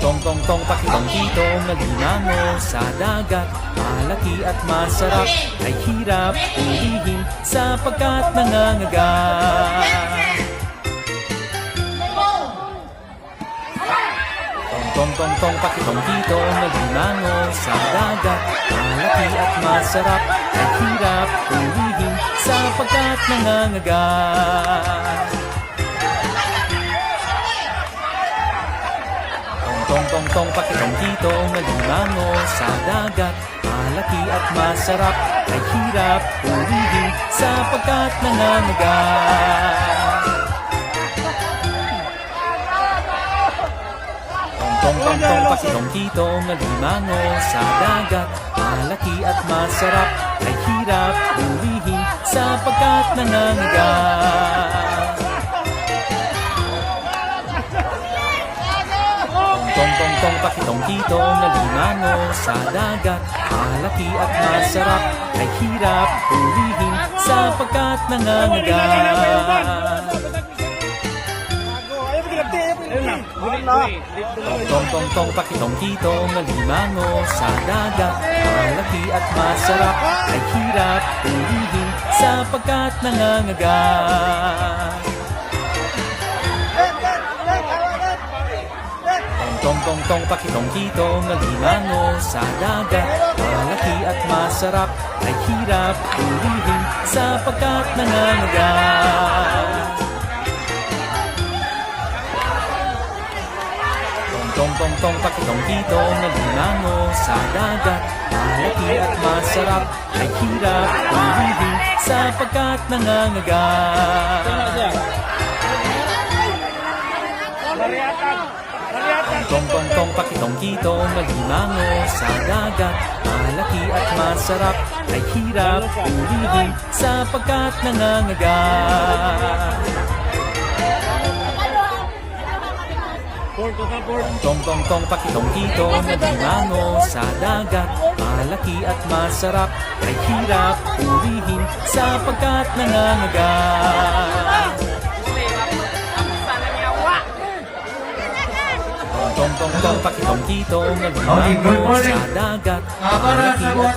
Tong tong tong pakitong kitong nalimango sa dagat. Malaki at masarap, ay hirap ulihin sapagkat nangangagat. Tong tong tong pakitong kitong nalimango sa dagat. Malaki at masarap, ay hirap ulihin sapagkat nangangagat. Tong tong tong pakitong kitong nalimango sa dagat. Malaki at masarap, ay hirap ulihin sapagkat nangangagat. Tong tong tong pakitong kitong nalimango sa dagat. Malaki at masarap, ay hirap ulihin sapagkat nangangagat. Tong tong tong pakitong kitong nalimango sa dagat. Malaki at masarap, ay hirap ulihin sapagkat nangangagat. Tong tong tong pakitong kitong nalimango sa dagat. Malaki at masarap, ay hirap ulihin sapagkat nangangagat. Tong tong tong pakitong kitong nalimango sa dagat. Malaki at masarap, ay hirap ulihin sapagkat nangangagat. Tong tong tong pakitong kitong nalimango sa dagat. Malaki at masarap, ay hirap ulihin sapagkat nangangagat. Tong tong tong pakitong kitong nalimango sa dagat. Malaki at masarap, ay hirap ulihin sapagkat nangangagat. Tong tong tong pakitong kitong nalimango sa dagat. Malaki at masarap, ay hirap ulihin sapagkat nangangagat. Tong tong tong pakitong kitong nalimango sa dagat. Malaki at